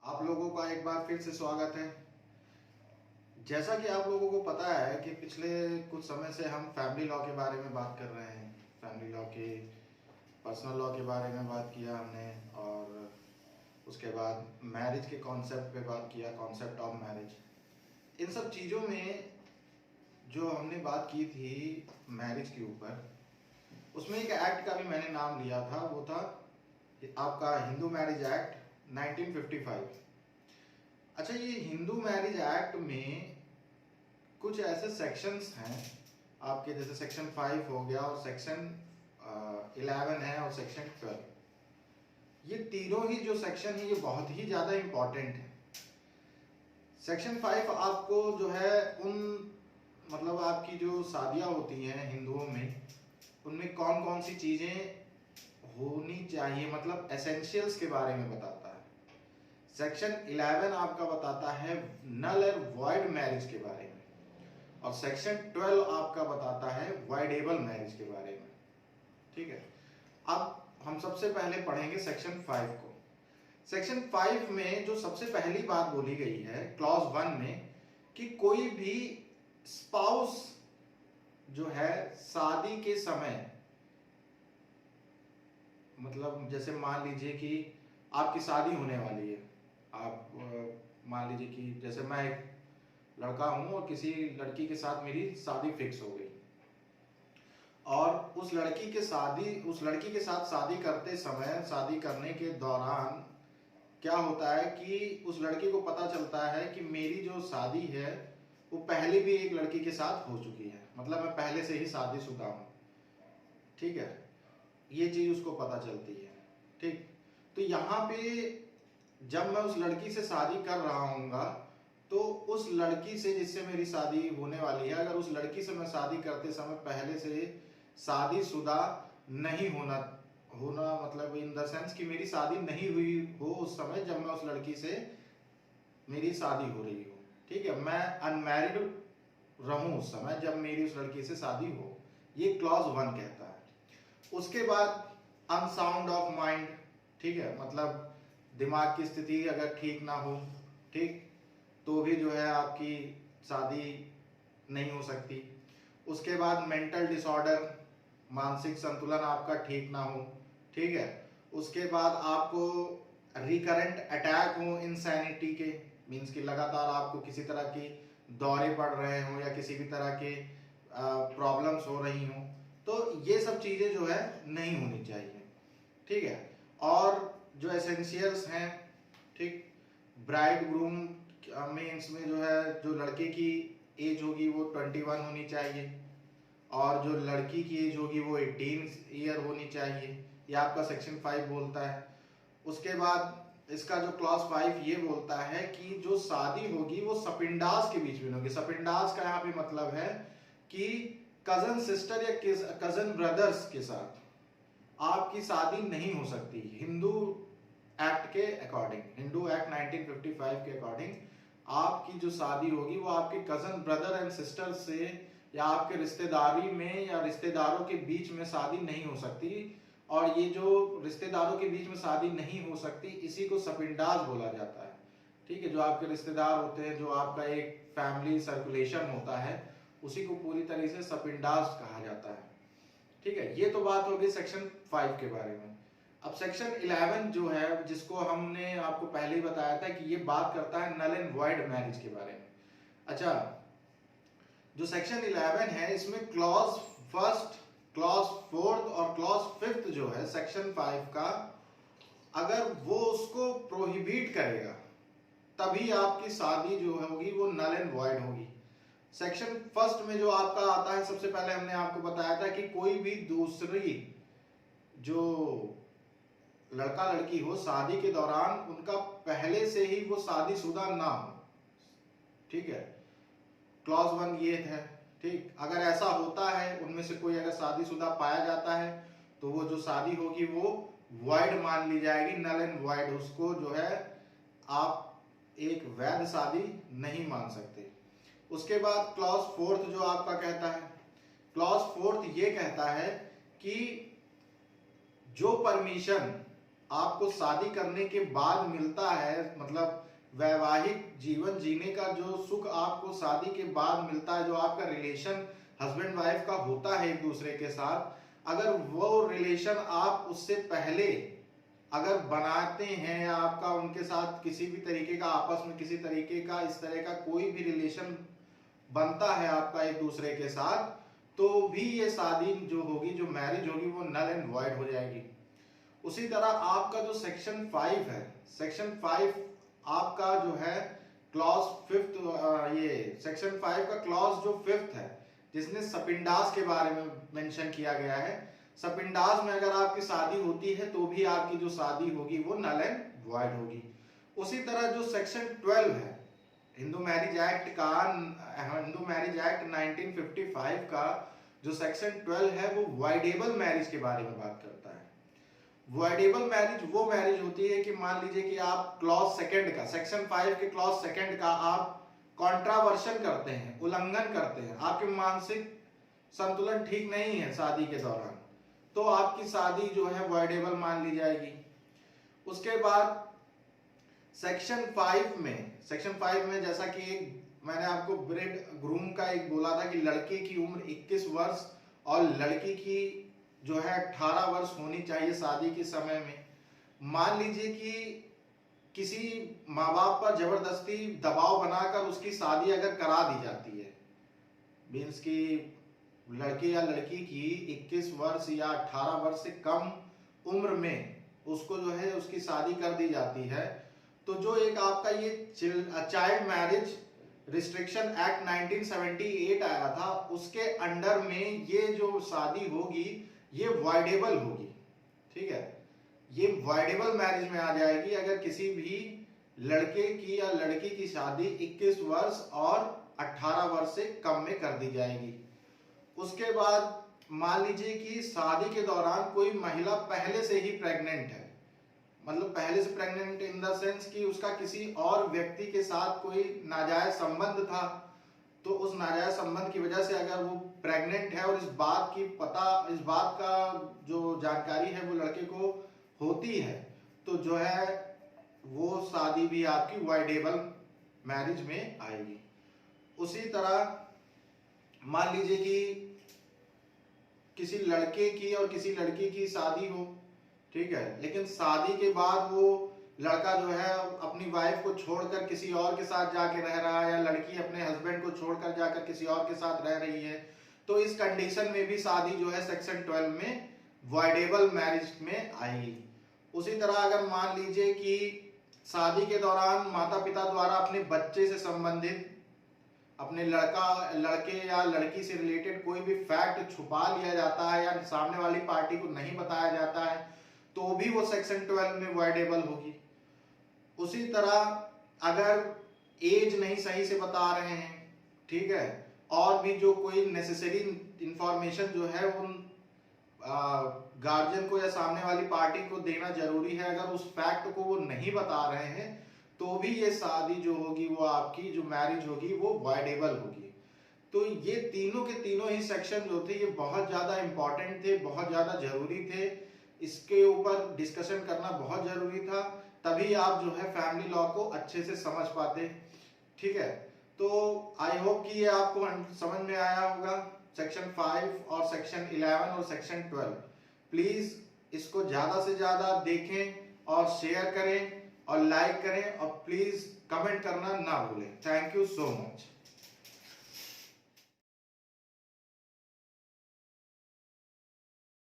आप लोगों का एक बार फिर से स्वागत है। जैसा कि आप लोगों को पता है कि पिछले कुछ समय से हम फैमिली लॉ के बारे में बात कर रहे हैं। फैमिली लॉ के पर्सनल लॉ के बारे में बात किया हमने, और उसके बाद मैरिज के कॉन्सेप्ट पे बात किया, कॉन्सेप्ट ऑफ मैरिज। इन सब चीज़ों में जो हमने बात की थी मैरिज के ऊपर, उसमें एक एक्ट का भी मैंने नाम लिया था, वो था आपका हिंदू मैरिज एक्ट 1955। अच्छा, ये हिंदू मैरिज एक्ट में कुछ ऐसे सेक्शंस हैं आपके, जैसे सेक्शन 5 हो गया और सेक्शन 11 है और सेक्शन 12। ये तीनों ही जो सेक्शन है ये बहुत ही ज़्यादा इम्पॉर्टेंट है। सेक्शन 5 आपको जो है उन मतलब आपकी जो शादियाँ होती हैं हिंदुओं में, उनमें कौन कौन सी चीज़ें होनी चाहिए, मतलब एसेंशियल्स के बारे में बताता है। सेक्शन 11 आपका बताता है नल और वॉइड मैरिज के बारे में, और सेक्शन 12 आपका बताता है वॉइडेबल मैरिज के बारे में। ठीक है, अब हम सबसे पहले पढ़ेंगे सेक्शन 5 को। सेक्शन 5 में जो सबसे पहली बात बोली गई है क्लॉज 1 में, कि कोई भी स्पाउस जो है शादी के समय, मतलब जैसे मान लीजिए कि आपकी शादी होने वाली है, आप मान लीजिए कि जैसे मैं एक लड़का हूं और किसी लड़की के साथ मेरी शादी फिक्स हो गई, और उस लड़की के साथ शादी करते समय, शादी करने के दौरान क्या होता है कि उस लड़की को पता चलता है कि मेरी जो शादी है वो पहले भी एक लड़की के साथ हो चुकी है, मतलब मैं पहले से ही शादीशुदा हूं। ठीक है, ये चीज उसको पता चलती है। ठीक, तो यहाँ पे जब मैं उस लड़की से शादी कर रहा हूँगा, तो उस लड़की से जिससे मेरी शादी होने वाली है, अगर उस लड़की से मैं शादी करते समय पहले से शादीशुदा नहीं होना मतलब इन द सेंस कि मेरी शादी नहीं हुई हो उस समय जब मैं उस लड़की से मेरी शादी हो रही हो। ठीक है, मैं अनमैरिड रहूं उस समय जब मेरी उस लड़की से शादी हो, ये क्लॉज 1 कहता है। उसके बाद अनसाउंड ऑफ माइंड, ठीक है, मतलब दिमाग की स्थिति अगर ठीक ना हो, ठीक, तो भी जो है आपकी शादी नहीं हो सकती। उसके बाद मेंटल डिसऑर्डर, मानसिक संतुलन आपका ठीक ना हो। ठीक है, उसके बाद आपको रिकरेंट अटैक हो इंसैनिटी के, मीन्स कि लगातार आपको किसी तरह की दौरे पड़ रहे हो या किसी भी तरह के प्रॉब्लम्स हो रही हो, तो ये सब चीजें जो है नहीं होनी चाहिए। ठीक है, और जो एसेंशियल्स हैं, ठीक, ब्राइड ग्रूम में इसमें जो है जो लड़के की एज होगी वो 21 होनी चाहिए, और जो लड़की की एज होगी वो 18 ईयर होनी चाहिए, ये आपका सेक्शन 5 बोलता है। उसके बाद इसका जो क्लॉज 5 ये बोलता है कि जो शादी होगी वो सपिंडास के बीच में होगी। सपिंडास का यहाँ पे मतलब है कि कजन सिस्टर या कजन ब्रदर्स के साथ आपकी शादी नहीं हो सकती। हिंदू एक्ट के अकॉर्डिंग, हिंदू एक्ट 1955 के अकॉर्डिंग आपकी जो शादी होगी वो आपके कजन ब्रदर एंड सिस्टर से या आपके रिश्तेदारी में या रिश्तेदारों के बीच में शादी नहीं हो सकती। और ये जो रिश्तेदारों के बीच में शादी नहीं हो सकती, इसी को सपिंडास बोला जाता है। ठीक है, जो आपके रिश्तेदार होते हैं, जो आपका एक फैमिली सर्कुलेशन होता है, उसी को पूरी तरह से सपिंडास कहा जाता है। ठीक है, ये तो बात होगी सेक्शन 5 के बारे में। अब सेक्शन 11 जो है, जिसको हमने आपको पहले ही बताया था कि ये बात करता है नल एंड वॉइड मैरिज के बारे में। अच्छा, जो सेक्शन 11 है इसमें क्लॉज 1, क्लॉज 4 और क्लॉज 5 जो है सेक्शन 5 का, अगर वो उसको प्रोहिबिट करेगा तभी आपकी शादी जो होगी वो नल एंड वॉइड होगी। सेक्शन 1 में जो आपका आता है, सबसे पहले हमने आपको बताया था कि कोई भी दूसरी जो लड़का लड़की हो शादी के दौरान उनका पहले से ही वो शादीशुदा ना हो। ठीक है, क्लॉज 1 ये है। ठीक, अगर ऐसा होता है, उनमें से कोई अगर शादीशुदा पाया जाता है, तो वो जो शादी होगी वो वॉइड मान ली जाएगी, नल एंड वॉइड। उसको जो है आप एक वैध शादी नहीं मान सकते। उसके बाद क्लॉज 4 जो आपका कहता है, क्लॉज 4 ये कहता है कि जो परमिशन आपको शादी करने के बाद मिलता है, मतलब वैवाहिक जीवन जीने का जो सुख आपको शादी के बाद मिलता है, जो आपका रिलेशन हस्बैंड वाइफ का होता है एक दूसरे के साथ, अगर वो रिलेशन आप उससे पहले अगर बनाते हैं या आपका उनके साथ किसी भी तरीके का आपस में किसी तरीके का इस तरह का कोई भी रिलेशन बनता है आपका एक दूसरे के साथ, तो भी ये शादी जो होगी, जो मैरिज होगी, वो नल एंड वॉइड हो जाएगी। उसी तरह आपका जो सेक्शन 5 है, सेक्शन 5 आपका जो है क्लॉज 5, ये सेक्शन 5 का क्लॉज जो 5 है, जिसने सपिंडास के बारे में मेंशन किया गया है, सपिंडास में अगर आपकी शादी होती है तो भी आपकी जो शादी होगी वो नल एंड वॉइड होगी। उसी तरह जो सेक्शन 12 है हिंदू मैरिज एक्ट का, हिंदू मैरिज एक्ट 1955 का जो सेक्शन 12 है वो वॉइडेबल मैरिज के बारे में बात करता है। वॉइडेबल मैरिज वो मैरिज होती है कि मान लीजिए कि आप क्लॉज सेकंड का, सेक्शन 5 के क्लॉज सेकंड का आप कॉन्ट्रावर्शन करते हैं, उल्लंघन करते हैं, आपके मानसिक संतुलन ठीक नहीं है शादी के दौरान, तो आपकी शादी जो है वॉइडेबल मान ली जाएगी। उसके बाद सेक्शन 5 में जैसा कि मैंने आपको ब्रेड ग्रूम का एक बोला था कि लड़के की उम्र 21 वर्ष और लड़की की जो है 18 वर्ष होनी चाहिए शादी के समय में। मान लीजिए कि किसी माँ बाप पर जबरदस्ती दबाव बनाकर उसकी शादी अगर करा दी जाती है, मीन्स की लड़के या लड़की की 21 वर्ष या 18 वर्ष से कम उम्र में उसको जो है उसकी शादी कर दी जाती है, तो जो एक आपका ये चाइल्ड मैरिज रिस्ट्रिक्शन एक्ट 1978 आया था, उसके अंडर में ये जो शादी होगी ये वॉइडेबल होगी। ठीक है, ये वॉइडेबल मैरिज में आ जाएगी अगर किसी भी लड़के की या लड़की की शादी 21 वर्ष और 18 वर्ष से कम में कर दी जाएगी। उसके बाद मान लीजिए कि शादी के दौरान कोई महिला पहले से ही प्रेग्नेंट है, मतलब पहले से प्रेग्नेंट इन द सेंस कि उसका किसी और व्यक्ति के साथ कोई नाजायज संबंध था, तो उस नाजायज संबंध की वजह से अगर वो प्रेग्नेंट है और इस बात का जो जानकारी है वो लड़के को होती है, तो जो है वो शादी भी आपकी वॉइडेबल मैरिज में आएगी। उसी तरह मान लीजिए कि किसी लड़के की और किसी लड़की की शादी हो, ठीक है, लेकिन शादी के बाद वो लड़का जो है अपनी वाइफ को छोड़कर किसी और के साथ जाके रह रहा है या लड़की अपने हस्बैंड को छोड़कर जाकर किसी और के साथ रह रही है, तो इस कंडीशन में भी शादी जो है सेक्शन 12 में वॉइडेबल मैरिज में आएगी। उसी तरह अगर मान लीजिए कि शादी के दौरान माता पिता द्वारा अपने बच्चे से संबंधित, अपने लड़के या लड़की से रिलेटेड कोई भी फैक्ट छुपा लिया जाता है या सामने वाली पार्टी को नहीं बताया जाता है, तो भी वो सेक्शन 12 में वॉइडेबल होगी। उसी तरह अगर एज नहीं सही से बता रहे हैं, ठीक है, और भी जो कोई नेसेसरी इंफॉर्मेशन जो है उन गार्जियन को या सामने वाली पार्टी को देना जरूरी है, अगर उस फैक्ट को वो नहीं बता रहे हैं, तो भी ये शादी जो होगी वो आपकी जो मैरिज होगी वो वॉइडेबल होगी। तो ये तीनों के तीनों ही सेक्शन जो थे ये बहुत ज्यादा इंपॉर्टेंट थे, बहुत ज्यादा जरूरी थे, इसके ऊपर डिस्कशन करना बहुत जरूरी था, तभी आप जो है फैमिली लॉ को अच्छे से समझ पाते। ठीक है, तो आई होप कि ये आपको समझ में आया होगा सेक्शन 5 और सेक्शन 11 और सेक्शन 12। प्लीज इसको ज्यादा से ज्यादा देखें और शेयर करें और लाइक करें और प्लीज कमेंट करना ना भूलें। Thank you so much.